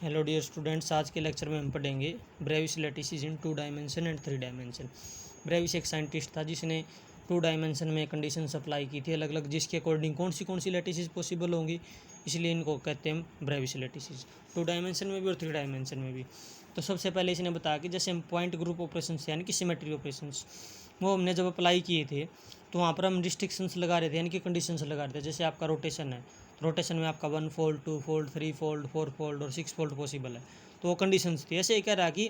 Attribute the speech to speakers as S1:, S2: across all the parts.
S1: Hello dear students, आज के lecture में हम पढ़ेंगे Bravais lattices in 2 dimension and 3 dimension. Bravais एक साइंटिस्ट था जिसने 2 डायमेंशन में कंडीशन सप्लाई की थी अलग अलग, जिसके अकॉर्डिंग कौन सी लैटिसेस पॉसिबल होंगी, इसलिए इनको कहते हैं ब्रेविस लैटिसेस 2 डायमेंशन में भी और 3 डायमेंशन में भी। तो सबसे पहले इसने बताया कि जैसे हम पॉइंट ग्रुप ऑपरेशन यानी कि सिमेट्री ऑपरेशंस वो हमने जब अप्लाई किए थे तो वहाँ पर हम रिस्ट्रिक्शंस लगा रहे थे यानी कि कंडीशंस लगा रहे थे। जैसे आपका रोटेशन है, रोटेशन में आपका 1 फोल्ड 2 फोल्ड 3 फोल्ड 4 फोल्ड और 6 फोल्ड पॉसिबल है, तो वो कंडीशंस थी। ऐसे ही कह रहा कि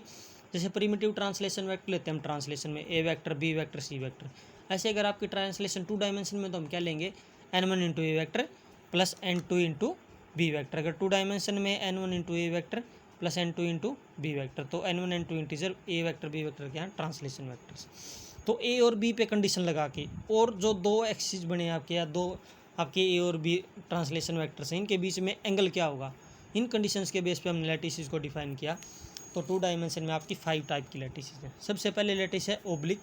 S1: जैसे प्रीमिटिव ट्रांसलेशन वेक्टर लेते हैं हम ट्रांसलेशन में A vector B vector C vector, ऐसे अगर आपकी ट्रांसलेशन 2 डायमेंशन में तो हम क्या लेंगे n1 into A vector plus n2 into B vector. अगर 2 डायमेंशन में n1 into A vector plus n2 into B vector, तो n1 n2 integer A vector B vector क्या है ट्रांसलेशन वैक्टर्स। तो ए और बी पे कंडीशन लगा के और जो दो एक्सिस बने आपके या दो आपके ए और बी ट्रांसलेशन वेक्टर्स हैं, इनके बीच में एंगल क्या होगा, इन कंडीशंस के बेस पे हमने लैटिसेस को डिफाइन किया। तो 2 डायमेंशन में आपकी 5 टाइप की लैटिसेस हैं। सबसे पहले लैटिस है ओब्लिक,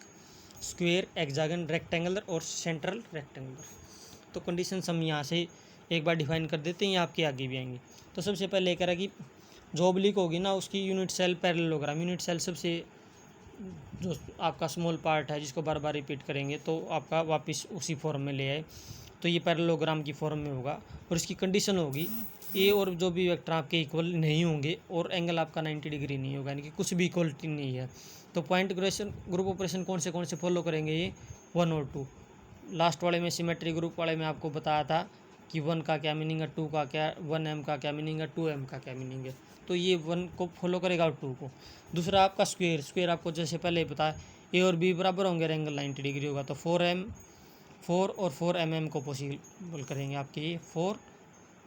S1: स्क्वेयर, हेक्सागन, रेक्टेंगुलर और सेंट्रल रेक्टेंगुलर। तो कंडीशंस हम यहाँ से एक बार डिफाइन कर देते हैं, आपके आगे भी आएंगे। तो सबसे पहले कह रहा कि जो ओब्लिक होगी ना उसकी unit cell parallelogram, unit cell सबसे जो आपका स्मॉल पार्ट है जिसको बार बार रिपीट करेंगे तो आपका वापस उसी फॉर्म में ले आए, तो ये पैरेललोग्राम की फॉर्म में होगा। और इसकी कंडीशन होगी ए और जो भी वेक्टर आपके इक्वल नहीं होंगे और एंगल आपका 90 डिग्री नहीं होगा, यानी कि कुछ भी इक्वलिटी नहीं है। तो पॉइंट ग्रुप ऑपरेशन कौन से फॉलो करेंगे, ये 1 और 2। लास्ट वाले में सिमेट्री ग्रुप वाले में आपको बताया था कि 1 का क्या मीनिंग है, 2 का क्या, 1m का क्या मीनिंग है, 2m का क्या मीनिंग है। तो ये 1 को फॉलो करेगा और 2 को। दूसरा आपका स्क्वेयर आपको जैसे पहले बताया ए और बी बराबर होंगे और एंगल 90 डिग्री होगा, तो 4 और 4mm को पॉसिबल करेंगे आपके ये 4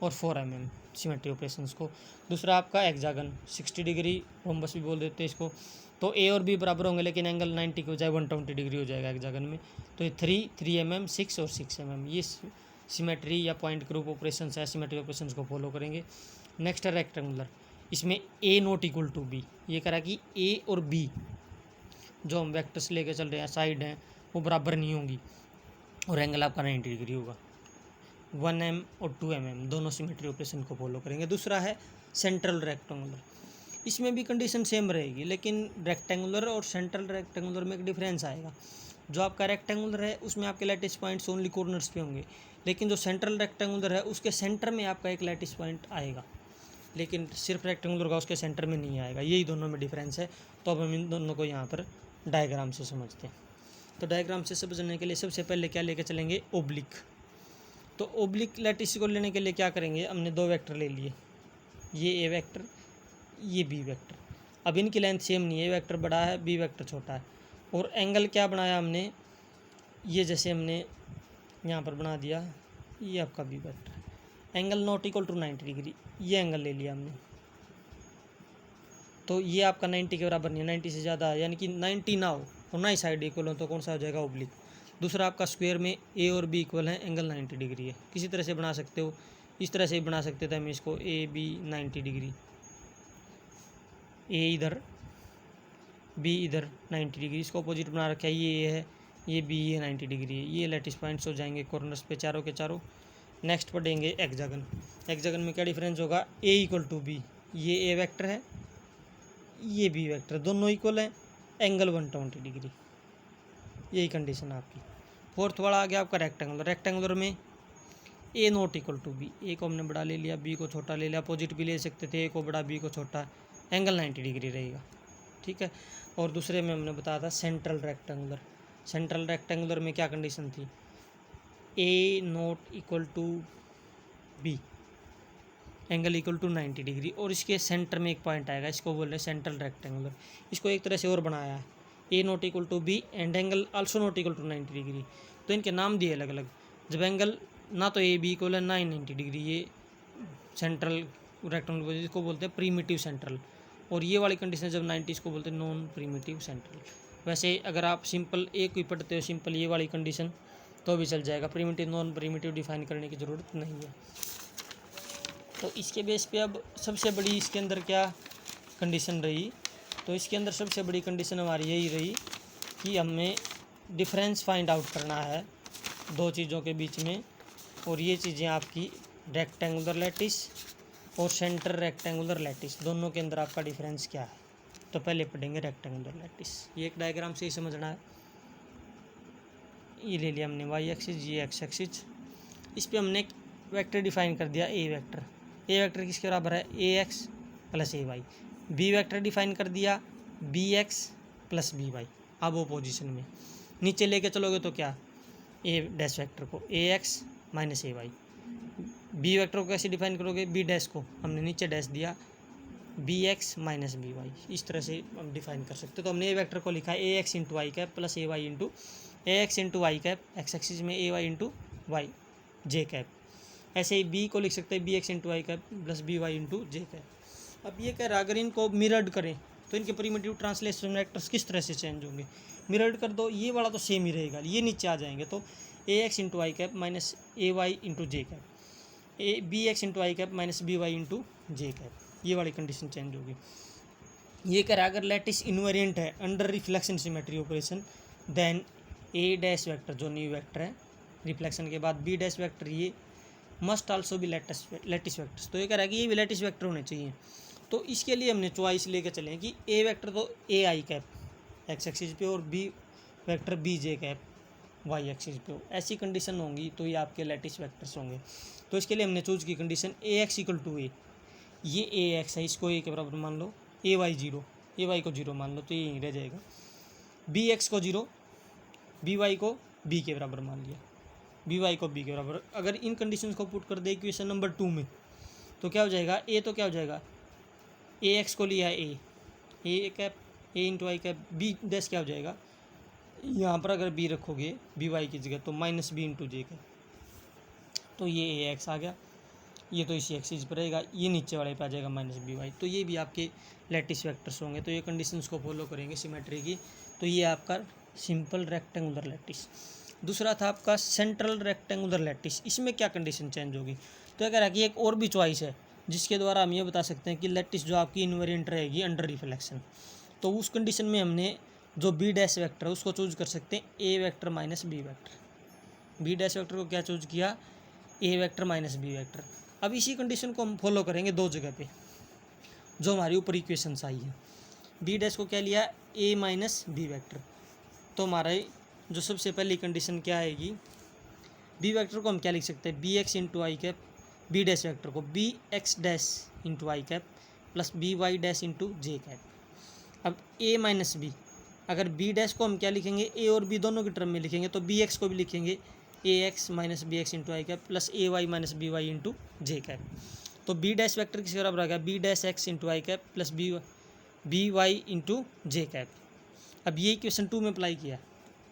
S1: और 4mm सिमेट्री ऑपरेशंस को। दूसरा आपका हेक्सागन 60 डिग्री रोम्बस भी बोल देते हैं इसको। तो ए और बी बराबर होंगे लेकिन एंगल 90 की हो जाए 120 डिग्री हो जाएगा हेक्सागन में। तो ये 3 6 और 6mm ये सिमेट्री या पॉइंट ग्रुप ऑपरेशन है, सिमेट्री ऑपरेशंस को फॉलो करेंगे। नेक्स्ट है रेक्टेंगुलर, इसमें ए नॉट इक्वल टू बी, ये कह रहा है कि ए और बी जो हम वेक्टर्स लेके चल रहे हैं साइड हैं वो बराबर नहीं होंगी और एंगल आपका 90 डिग्री होगा। 1m और 2mm दोनों सिमेट्री ऑपरेशन को फॉलो करेंगे। दूसरा है सेंट्रल रेक्टेंगुलर, इसमें भी कंडीशन सेम रहेगी लेकिन रेक्टेंगुलर और सेंट्रल रेक्टेंगुलर में एक डिफरेंस आएगा। जो आपका रेक्टेंगुलर है उसमें आपके लैटिस पॉइंट्स ओनली कॉर्नर्स पे होंगे, लेकिन जो सेंट्रल रेक्टेंगुलर है उसके सेंटर में आपका एक लैटिस पॉइंट आएगा, लेकिन सिर्फ रेक्टेंगुलर का उसके सेंटर में नहीं आएगा। यही दोनों में डिफरेंस है। तो अब हम इन दोनों को यहाँ पर डायग्राम से समझते हैं। तो डायग्राम से समझने के लिए सबसे पहले क्या लेके चलेंगे, ओब्लिक। तो ओब्लिक लैटिस को लेने के लिए क्या करेंगे, हमने 2 वेक्टर ले लिए, ये ए वेक्टर ये बी वेक्टर। अब इनकी लेंथ सेम नहीं है, ए वेक्टर बड़ा है बी वेक्टर छोटा है। और एंगल क्या बनाया हमने, ये जैसे हमने यहाँ पर बना दिया, ये आपका B vector, angle not equal to 90 degree, ये एंगल ले लिया हमने। तो ये आपका 90 के बराबर नहीं है, 90 से ज़्यादा है, यानी कि 90 ना हो और ना ही साइड इक्वल हो तो कौन सा हो जाएगा, ओब्लिक। दूसरा आपका स्क्वायर में ए और बी इक्वल है, एंगल 90 डिग्री है। किसी तरह से बना सकते हो, इस तरह से भी बना सकते थे हम इसको, ए बी 90 डिग्री, ए इधर बी इधर 90 डिग्री, इसको अपोजिट बना रखा है, ये है ये बी ये 90 डिग्री है। ये लैटिस पॉइंट्स हो जाएंगे कॉर्नर्स पे चारों के चारों। नेक्स्ट पढ़ेंगे हेक्सागन। हेक्सागन में क्या डिफरेंस होगा, ए इक्वल टू बी, ये ए वेक्टर है ये बी वेक्टर, दोनों इक्वल हैं, एंगल 120 डिग्री, यही कंडीशन आपकी। फोर्थ वाला आ गया आपका रेक्टेंगुलर। रेक्टेंगुलर में A not equal to B, ए को हमने बड़ा ले लिया बी को छोटा ले लिया, अपोजिट भी ले सकते थे, ए को बड़ा बी को छोटा, एंगल 90 डिग्री रहेगा, ठीक है। और दूसरे में हमने बताया था सेंट्रल रेक्टेंगुलर। सेंट्रल रेक्टेंगुलर में क्या कंडीशन थी, A not equal to B, angle equal to 90 degree, और इसके सेंटर में एक पॉइंट आएगा, इसको बोल रहे हैं सेंट्रल रेक्टेंगुलर। इसको एक तरह से और बनाया है, A not equal to B and angle also not equal to 90 degree. तो इनके नाम दिए अलग अलग। जब एंगल ना तो ए बी इक्वल है ना ही 90 डिग्री, ये सेंट्रल रेक्टेंगुलर इसको बोलते हैं प्रीमिटिव सेंट्रल, और ये वाली कंडीशन जब 90 इसको बोलते हैं नॉन प्रीमिटिव सेंट्रल। वैसे अगर आप सिंपल ए को ही पढ़ते हो, सिंपल ये वाली कंडीशन, तो भी चल जाएगा, प्रीमिटिव नॉन प्रीमिटिव डिफाइन करने की ज़रूरत नहीं है। तो इसके बेस पे अब सबसे बड़ी इसके अंदर क्या कंडीशन रही, तो इसके अंदर सबसे बड़ी कंडीशन हमारी यही रही कि हमें डिफरेंस फाइंड आउट करना है 2 चीज़ों के बीच में, और ये चीज़ें आपकी रेक्टेंगुलर लैटिस और सेंटर रेक्टेंगुलर लैटिस, दोनों के अंदर आपका डिफरेंस क्या है। तो पहले पढ़ेंगे रेक्टेंगुलर लैटिस। ये एक डायग्राम से ही समझना है। ये ले लिया हमने वाई एक्सिस, ये एक्स एक्सिस। इस पर हमने एक वेक्टर डिफाइन कर दिया ए वेक्टर। ए वेक्टर किसके बराबर है, A X plus A Y. B vector define कर दिया B X plus B Y. अब वो पोजिशन में नीचे लेके चलोगे तो क्या, ए डैश वेक्टर को ए X minus A Y. B vector को कैसे डिफाइन करोगे, बी डैश को हमने नीचे डैश दिया B X minus B Y. इस तरह से हम डिफाइन कर सकते हो। तो हमने ए वेक्टर को लिखा है A X into Y cap plus A Y into A X into Y cap, X axis में A Y into Y J cap. ऐसे ही बी को लिख सकते हैं B X into Y cap plus B Y into J cap. अब ये कह रहा है अगर इनको मिरर्ड करें तो इनके प्रिमिटिव ट्रांसलेशन वेक्टर्स किस तरह से चेंज होंगे। मिरर्ड कर दो, ये वाला तो सेम ही रहेगा, ये नीचे आ जाएंगे। तो A X into Y cap minus A Y into J cap, A B X into Y cap minus B Y into J cap, ये वाली कंडीशन चेंज होगी। ये कह रहा है अगर लैटिस इनवेरिएंट है under reflection symmetry operation, then A dash vector जो न्यू वेक्टर है रिफ्लेक्शन के बाद बी डैश वेक्टर, ये मस्ट आल्सो भी लैटिस वेक्टर्स। तो ये कह रहा है कि ये भी लैटिस वेक्टर होने चाहिए। तो इसके लिए हमने चॉइस लेके चले कि ए वेक्टर तो A I cap X axis पे और B vector B J cap Y axis पे हो। ऐसी कंडीशन होंगी तो ये आपके लैटिस वेक्टर्स होंगे। तो इसके लिए हमने चूज की condition A X equal to A, ये ए एक्स है, इसको ए के बराबर मान लो, A Y zero, A Y को जीरो मान लो, तो ये रह जाएगा। बी एक्स को जीरो, बी वाई को बी के बराबर मान लिया, बी वाई को बी के बराबर। अगर इन कंडीशंस को पुट कर दे इक्वेशन नंबर 2 में तो क्या हो जाएगा, ए तो क्या हो जाएगा, ए एक्स को लिया है A cap A into Y cap, B dash क्या हो जाएगा, यहाँ पर अगर बी रखोगे बी वाई की जगह तो minus B into J cap, तो ये ए एक्स आ गया, ये तो इसी एक्सिस पर रहेगा, ये नीचे वाले पे आ जाएगा माइनस बी वाई। तो ये भी आपके लैटिस वेक्टर्स होंगे। तो ये कंडीशंस को फॉलो करेंगे सिमेट्री की। तो ये आपका सिंपल रेक्टेंगुलर लैटिस। दूसरा था आपका सेंट्रल रेक्टेंगुलर लैटिस। इसमें क्या कंडीशन चेंज होगी, तो कह रहा है कि एक और भी चॉइस है जिसके द्वारा हम ये बता सकते हैं कि लैटिस जो आपकी इनवेरिएंट रहेगी अंडर रिफ्लेक्शन। तो उस कंडीशन में हमने जो बी डैश वेक्टर है उसको चूज कर सकते हैं A vector minus B vector. B dash vector को क्या चूज किया, A vector minus B vector. अब इसी कंडीशन को हम फॉलो करेंगे दो जगह पे जो हमारी ऊपर इक्वेशंस आई है। बी डैश को क्या लिया, ए माइनस बी वेक्टर। तो हमारा जो सबसे पहली कंडीशन क्या आएगी, बी वेक्टर को हम क्या लिख सकते हैं, B X into I cap, B dash vector को B X dash into I cap plus B Y dash into J cap. अब ए माइनस बी, अगर बी डैश को हम क्या लिखेंगे, ए और बी दोनों की टर्म में लिखेंगे तो बी एक्स को भी लिखेंगे A X minus B X into I cap plus A Y minus B Y into J cap. तो बी डैश वेक्टर किसके बराबर आ गया, B dash X into I cap plus B Y into J cap. अब ये equation 2 में apply किया,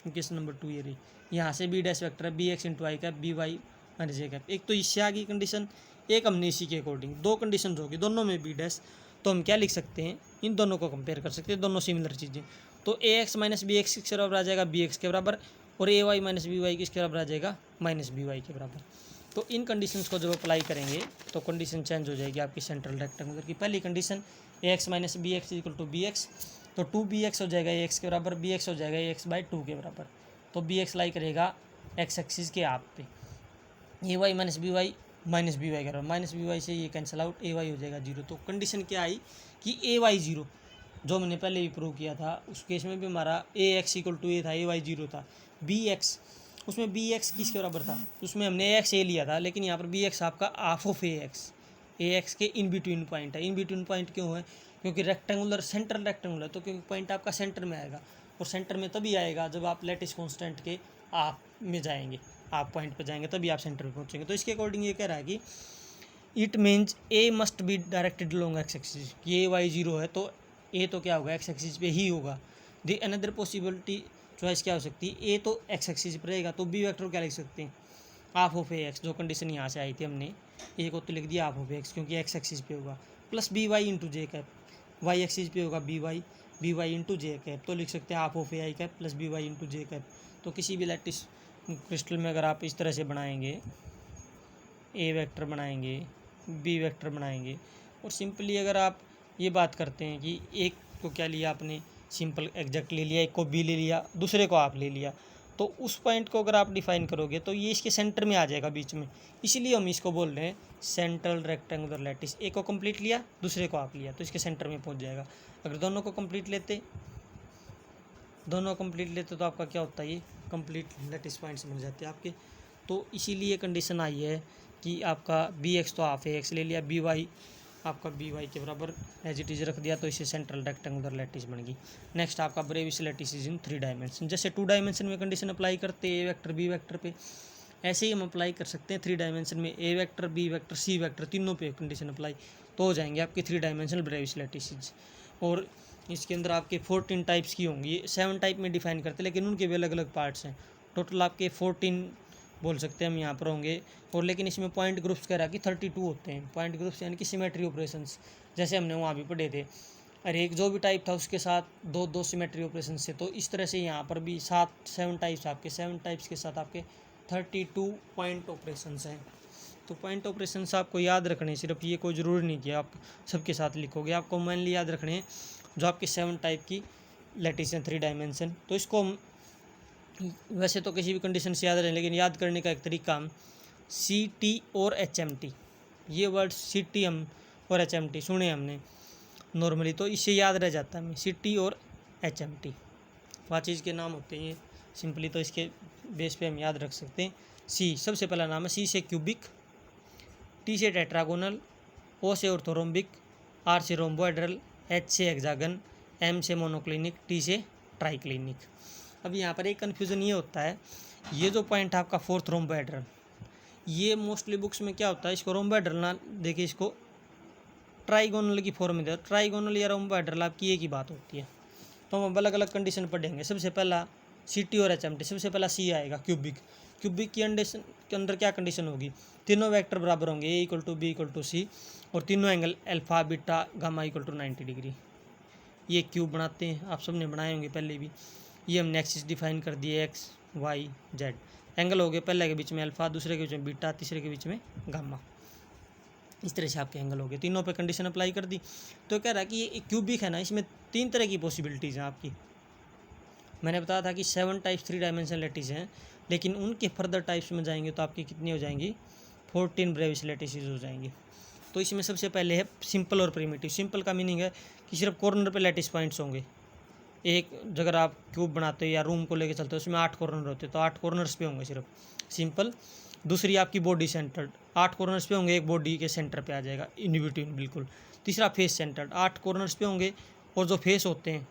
S1: equation number 2 ये रही, यहाँ से बी डैश वेक्टर है B X into I cap B Y minus J cap. एक तो इससे आ गई कंडीशन, एक हमने इसी के अकॉर्डिंग दो कंडीशन होगी दोनों में बी डैश। तो हम क्या लिख सकते हैं, इन दोनों को कंपेयर कर सकते हैं, दोनों सिमिलर चीज़ें। तो A X minus B x किसके बराबर आ जाएगा, बी एक्स के बराबर, और ए वाई माइनस बी वाई किसके बराबर आ जाएगा, माइनस बी वाई के बराबर। तो इन कंडीशंस को जब अप्लाई करेंगे तो कंडीशन चेंज हो जाएगी आपकी सेंट्रल रेक्टेंगुलर की। पहली condition A X minus B X equal to B X, तो 2bx हो जाएगा ए एक्स के बराबर, बी एक्स हो जाएगा ए एक्स बाई 2 के बराबर। तो बी एक्स लाई करेगा एक्स एक्सिस के आप पे, ए वाई माइनस बी वाई के बराबर, माइनस बी वाई से ये कैंसिल आउट, ए वाई हो जाएगा जीरो। तो कंडीशन क्या आई कि ए वाई जीरो, जो मैंने पहले भी प्रूव किया था उस केस में भी हमारा ए एक्स इक्वल टू ए था, ए वाई जीरो था। बी एक्स, उसमें बी एक्स किसके बराबर था, उसमें हमने ए एक्स ए लिया था, लेकिन यहाँ पर बी एक्स आपका हाफ ऑफ ए एक्स के इन बिटवीन पॉइंट है। इन बिटवीन पॉइंट क्यों है, क्योंकि रेक्टेंगुलर सेंट्रल रेक्टेंगुलर, तो क्योंकि पॉइंट आपका सेंटर में आएगा, और सेंटर में तभी आएगा जब आप लैटिस कांस्टेंट के आप में जाएंगे, आप पॉइंट पे जाएंगे तभी आप सेंटर पे पहुंचेंगे। तो इसके अकॉर्डिंग ये कह रहा है कि it means A must be directed long x axis. ये वाई जीरो है तो ए तो क्या होगा, एक्स एक्सिस पे ही होगा। दी अनदर पॉसिबिलिटी चॉइस क्या हो सकती है, ए तो एक्स एक्सिस पर रहेगा, तो बी वेक्टर क्या लिख सकते हैं, हाफ ऑफ ए एक्स, जो कंडीशन यहाँ से आई थी हमने ए को तो लिख दिया हाफ ऑफ एक्स क्योंकि एक्स एक्सिस पे होगा, plus B Y into J cap, Y axis पे होगा B Y into J cap, तो लिख सकते हैं half of A I cap plus B Y into J cap. तो किसी भी लैटिस क्रिस्टल में अगर आप इस तरह से बनाएंगे, ए वेक्टर बनाएंगे, बी वेक्टर बनाएंगे, और सिंपली अगर आप ये बात करते हैं कि एक को क्या लिया आपने सिंपल एग्जैक्ट ले लिया, एक को बी ले लिया, दूसरे को आप ले लिया, तो उस पॉइंट को अगर आप डिफाइन करोगे तो ये इसके सेंटर में आ जाएगा बीच में, इसीलिए हम इसको बोल रहे हैं सेंट्रल रेक्टेंगुलर लैटिस। एक को कंप्लीट लिया, दूसरे को आप लिया, तो इसके सेंटर में पहुंच जाएगा। अगर दोनों को कंप्लीट लेते तो आपका क्या होता है, ये कंप्लीट लैटिस पॉइंट्स बन जाते हैं आपके। तो इसीलिए कंडीशन आई है कि आपका बी एक्स तो हाफ ए एक्स ले लिया, बी वाई आपका बी वाई के बराबर एज इट इज रख दिया, तो इसे सेंट्रल रेक्टेंगुलर लैटिस बन गई। नेक्स्ट आपका Brevis lattice is in 3 dimension. जैसे 2 डायमेंशन में कंडीशन अप्लाई करते हैं ए वेक्टर बी वेक्टर पे, ऐसे ही हम अप्लाई कर सकते हैं 3 डायमेंशन में A vector B vector C vector, तीनों पे कंडीशन अप्लाई, तो हो जाएंगे आपके 3 डायमेंशनल ब्रेविस लैटिसेस। और इसके अंदर आपके 14 टाइप्स की होंगी, 7 टाइप में डिफाइन करते हैं लेकिन उनके भी अलग अलग पार्ट्स हैं। टोटल आपके 14 बोल सकते हैं हम यहाँ पर होंगे। और लेकिन इसमें पॉइंट ग्रुप्स कह रहा कि 32 होते हैं पॉइंट ग्रुप्स, यानी कि सिमेट्री ऑपरेशंस, जैसे हमने वहाँ भी पढ़े थे। और एक जो भी टाइप था उसके साथ दो सिमेट्री ऑपरेशन से, तो इस तरह से यहाँ पर भी 7 टाइप्स आपके, 7 टाइप्स के साथ आपके 32 पॉइंट ऑपरेशंस हैं। तो पॉइंट ऑपरेशंस आपको याद रखने, सिर्फ ये कोई ज़रूरी नहीं कि आप सबके साथ लिखोगे, आपको मेनली याद रखने हैं जो आपकी 7 टाइप की लैटिस हैं 3 डायमेंशन। तो इसको वैसे तो किसी भी कंडीशन से याद रहे, लेकिन याद करने का एक तरीका हम सी टी और एच एम टी, ये वर्ड सी टी एम और एच एम टी सुने हमने नॉर्मली, तो इससे याद रह जाता है हमें सी टी और एच एम टी, वहाँ चीज़ के नाम होते हैं ये सिंपली, तो इसके बेस पे हम याद रख सकते हैं। सी सबसे पहला नाम है, सी से क्यूबिक, टी से टेट्रागोनल, ओ से ऑर्थोरोम्बिक, आर से रोम्बोहेड्रल, एच से हेक्सागन, एम से मोनोक्लिनिक, टी से ट्राइक्लिनिक। अब यहाँ पर एक कन्फ्यूज़न ये होता है, ये जो पॉइंट है आपका 4th रोम्बोहेड्रल, ये मोस्टली बुक्स में क्या होता है, इसको रोम्बोहेड्रल ना देखिए, इसको ट्राइगोनल की फॉर्म में दे, ट्राइगोनल या रोम्बोहेड्रल आपकी एक ही बात होती है। तो हम अलग अलग कंडीशन पढ़ेंगे। सबसे पहला सी टी और एच एम टी, सबसे पहला सी आएगा क्यूबिक। क्यूबिक की कंडीशन के अंदर क्या कंडीशन होगी, तीनों वेक्टर बराबर होंगे, A equal to B equal to C, और तीनों angle alpha beta gamma equal to 90 degree. ये क्यूब बनाते हैं, आप सबने बनाए होंगे पहले भी। ये हमने एक्सिस डिफाइन कर दिए, एक्स वाई जेड, एंगल हो गए पहले के बीच में अल्फा, दूसरे के बीच में बीटा, तीसरे के बीच में गामा, इस तरह से आपके एंगल हो गए। तीनों पे कंडीशन अप्लाई कर दी। तो कह रहा है कि ये क्यूबिक है ना, इसमें 3 तरह की पॉसिबिलिटीज़ हैं आपकी। मैंने बताया था कि 7 टाइप्स 3 डायमेंशन लैटिस हैं, लेकिन उनके फर्दर टाइप्स में जाएंगे तो आपकी कितनी हो जाएंगी, 14 ब्रेविस लैटिसेस हो जाएंगी। तो इसमें सबसे पहले है सिंपल और प्रिमिटिव। सिंपल का मीनिंग है कि सिर्फ कॉर्नर पे लैटिस पॉइंट्स होंगे। एक अगर आप क्यूब बनाते हो या रूम को लेके चलते हो, उसमें 8 कॉर्नर होते हैं, तो 8 कॉर्नर्स पे होंगे सिर्फ, सिंपल। दूसरी आपकी बॉडी सेंटर्ड, 8 कॉर्नर्स पे होंगे, एक बॉडी के सेंटर पे आ जाएगा इन बिटवीन बिल्कुल। तीसरा फेस सेंटर्ड, 8 कॉर्नर्स पे होंगे, और जो फेस होते हैं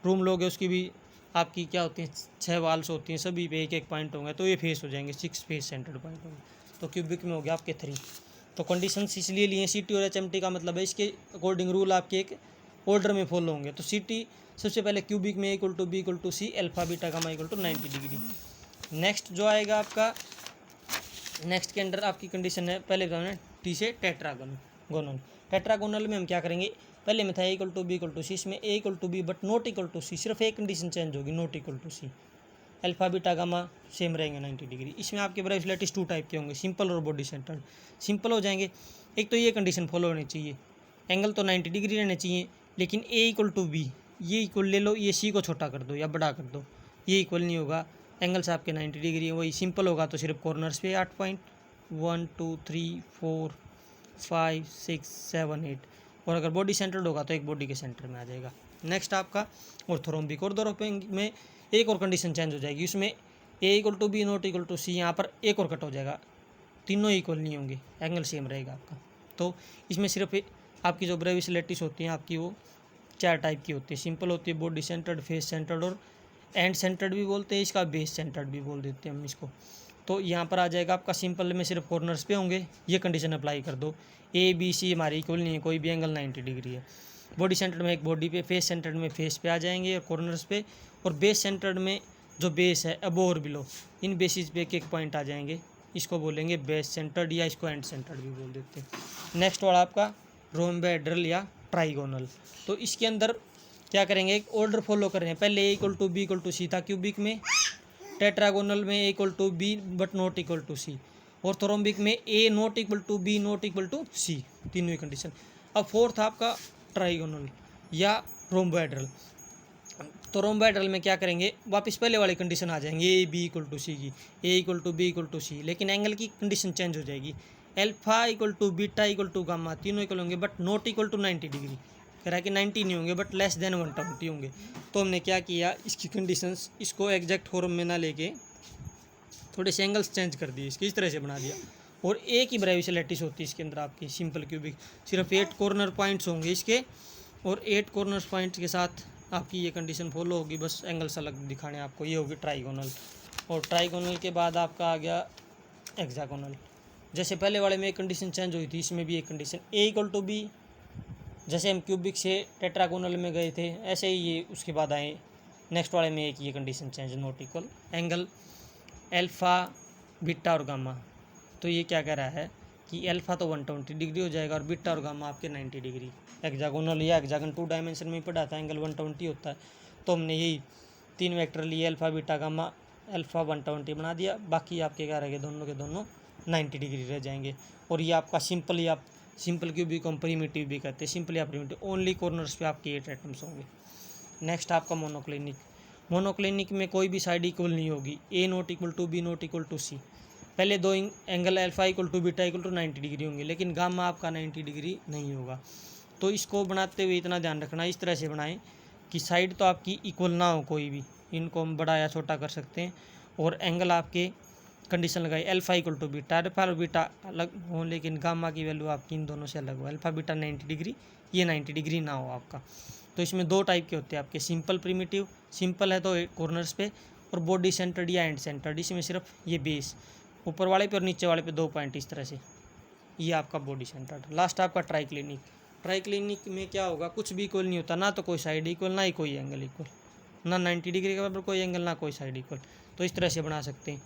S1: रूम लोगे उसकी भी आपकी क्या होती हैं, 6 वाल्स होती हैं, सभी पे एक एक पॉइंट होंगे, तो ये फेस हो जाएंगे, 6 फेस सेंटर्ड पॉइंट होंगे। तो क्यूबिक में हो गया आपके 3। तो कंडीशन इसलिए लिए सी टी और एच एम टी का मतलब है इसके अकॉर्डिंग रूल आपके एक ऑर्डर में फॉलो होंगे। तो सी टी सबसे पहले क्यूबिक में equal to B equal to C, alpha beta gamma equal to 90 degree. Next जो आएगा आपका, नेक्स्ट के अंदर आपकी कंडीशन है, पहले बताना टी से टेट्रागोनल। टेट्रागोनल में हम क्या करेंगे, पहले में था A equal to B equal to C, इसमें A equal to B but not equal to C, सिर्फ एक कंडीशन चेंज होगी, not equal to C. Alpha beta gamma same रहेंगे 90 डिग्री। इसमें आपके ब्रेविस लैटिस 2 टाइप के होंगे, सिंपल और बॉडी सेंटर्ड। सिंपल हो जाएंगे, एक तो ये कंडीशन फॉलो होनी चाहिए, एंगल तो 90 डिग्री रहने चाहिए, लेकिन ए इक्वल टू बी, ये इक्वल ले लो, ये सी को छोटा कर दो या बड़ा कर दो, ये इक्वल नहीं होगा, एंगल्स आपके 90 डिग्री है। वही सिंपल होगा तो सिर्फ कॉर्नर्स पे 8 पॉइंट, 1 2 3 4 5 6 7 8, और अगर बॉडी सेंटर्ड होगा तो एक बॉडी के सेंटर में आ जाएगा। नेक्स्ट आपका ऑर्थोरोम्बिक, ऑर्थोरोम्बिक में एक और कंडीशन चेंज हो जाएगी, उसमें A equal to B not equal to C, यहाँ पर एक और कट हो जाएगा, तीनों इक्वल नहीं होंगे, एंगल सेम रहेगा आपका। तो इसमें सिर्फ आपकी जो ब्रेविस लैटिस होती हैं आपकी वो 4 टाइप की होती है, सिंपल होती है, बॉडी सेंटर्ड, फेस सेंटर्ड और एंड सेंटर्ड भी बोलते हैं इसका, बेस सेंटर्ड भी बोल देते हैं हम इसको। तो यहाँ पर आ जाएगा आपका सिंपल में सिर्फ कॉर्नर्स पे होंगे, ये कंडीशन अप्लाई कर दो, ए बी सी हमारी इक्वल नहीं है, कोई भी एंगल 90 डिग्री है। बॉडी सेंटर्ड में एक बॉडी पे, फेस सेंटर्ड में फेस पे आ जाएंगे और कॉर्नर्स पे, और बेस सेंटर्ड में जो बेस है अबो और बिलो, इन बेसिस पे एक एक पॉइंट आ जाएंगे, इसको बोलेंगे बेस सेंटर्ड या इसको एंड सेंटर्ड भी बोल देते हैं। नेक्स्ट वाला आपका रोम्बोहेड्रल या ट्राइगोनल। तो इसके अंदर क्या करेंगे, एक ऑर्डर फॉलो कर रहे हैं, पहले A equal to B equal to C था क्यूबिक में, टेट्रागोनल में A equal to B but not equal to C, orthorhombic में A not equal to B not equal to C, तीनों ही कंडीशन। अब फोर्थ आपका ट्राइगोनल या rhombohedral. तो रोम्बोहेड्रल में क्या करेंगे, वापस पहले वाली कंडीशन आ जाएंगे, A B equal to C की, A equal to B equal to C, लेकिन एंगल की कंडीशन चेंज हो जाएगी, alpha equal to beta equal to gamma, तीनों इक्वल होंगे but not equal to 90 degree. कह रहा है कि 90 नहीं होंगे बट लेस देन 120 होंगे। तो हमने क्या किया, इसकी कंडीशंस इसको एग्जैक्ट फॉर्म में ना लेके थोड़े से एंगल्स चेंज कर दिए, इसकी इस तरह से बना दिया। और एक ही ब्रेविस लैटिस होती है इसके अंदर आपकी सिंपल क्यूबिक, सिर्फ 8 कॉर्नर पॉइंट्स होंगे इसके, और 8 कॉर्नर पॉइंट्स के साथ आपकी ये कंडीशन फॉलो होगी, बस एंगल्स अलग दिखाने आपको। ये होगी ट्राइगोनल, और ट्राइगोनल के बाद आपका आ गया हेक्सागोनल। जैसे पहले वाले में एक कंडीशन चेंज हुई थी, इसमें भी एक condition, A equal to B, जैसे हम क्यूबिक से टेट्रागोनल में गए थे ऐसे ही ये उसके बाद आए नेक्स्ट वाले में एक ये condition change, not equal, angle alpha beta और गामा। तो ये क्या कह रहा है कि अल्फ़ा तो 120 डिग्री हो जाएगा और बीटा और गामा आपके 90 डिग्री। हेक्सागोनल या हेक्सागन 2 डायमेंशन में ही पढ़ा था, एंगल 120 होता है। तो हमने यही 3 वेक्टर लिए, अल्फ़ा बीटा गामा, अल्फ़ा 120 बना दिया, बाकी आपके क्या रहेंगे, दोनों के दोनों 90 डिग्री रह जाएंगे। और ये आपका सिंपल, या सिंपल क्यूबिक को हम प्रिमिटिव भी कहते हैं, सिंपल या प्रिमिटिव, ओनली कॉर्नर्स पे आपके 8 एटम्स होंगे। नेक्स्ट आपका मोनोक्लिनिक, मोनोक्लिनिक में कोई भी साइड इक्वल नहीं होगी, A not equal to B not equal to C. पहले दो angle alpha equal to beta equal to 90 degree होंगे, लेकिन गामा आपका 90 डिग्री नहीं होगा। तो इसको बनाते हुए इतना ध्यान रखना, इस तरह से बनाएं कि साइड तो आपकी इक्वल ना हो कोई भी, इनको हम बड़ा या छोटा कर सकते हैं। और एंगल आपके कंडीशन लगाई, alpha equal to beta, alpha और बीटा अलग हो लेकिन गामा की वैल्यू आपकी इन दोनों से अलग हो, अल्फा बीटा 90 डिग्री, ये 90 डिग्री ना हो आपका। तो इसमें 2 टाइप के होते हैं आपके, सिंपल प्रिमिटिव, सिंपल है तो कॉर्नर्स पे, और बॉडी सेंटर्ड या एंड सेंटर्ड, इसमें सिर्फ ये बेस ऊपर वाले पे और नीचे वाले पे 2 पॉइंट इस तरह से, ये आपका बॉडी सेंटर्ड। लास्ट आपका ट्राइक्लिनिक, ट्राइक्लिनिक में क्या होगा, कुछ भी इक्वल नहीं होता, ना तो कोई साइड इक्वल, ना ही कोई एंगल इक्वल, ना 90 डिग्री के बराबर कोई एंगल, ना कोई साइड इक्वल। तो इस तरह से बना सकते हैं,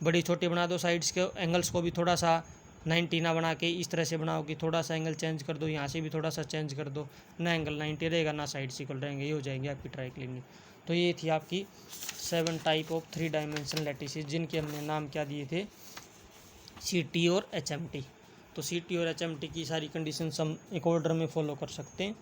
S1: बड़ी छोटी बना दो, साइड्स के एंगल्स को भी थोड़ा सा 90 ना बना के इस तरह से बनाओ कि थोड़ा सा एंगल चेंज कर दो, यहाँ से भी थोड़ा सा चेंज कर दो, ना एंगल 90 रहेगा ना साइड्स इक्वल रहेंगे, ये हो जाएंगे आपकी ट्राइक्लिनिक। तो ये थी आपकी 7 टाइप ऑफ 3 डायमेंशनल लैटिसेस, जिनके हमने नाम क्या दिए थे, CT और HMT। तो CT और HMT की सारी कंडीशंस हम एक ऑर्डर में फॉलो कर सकते हैं।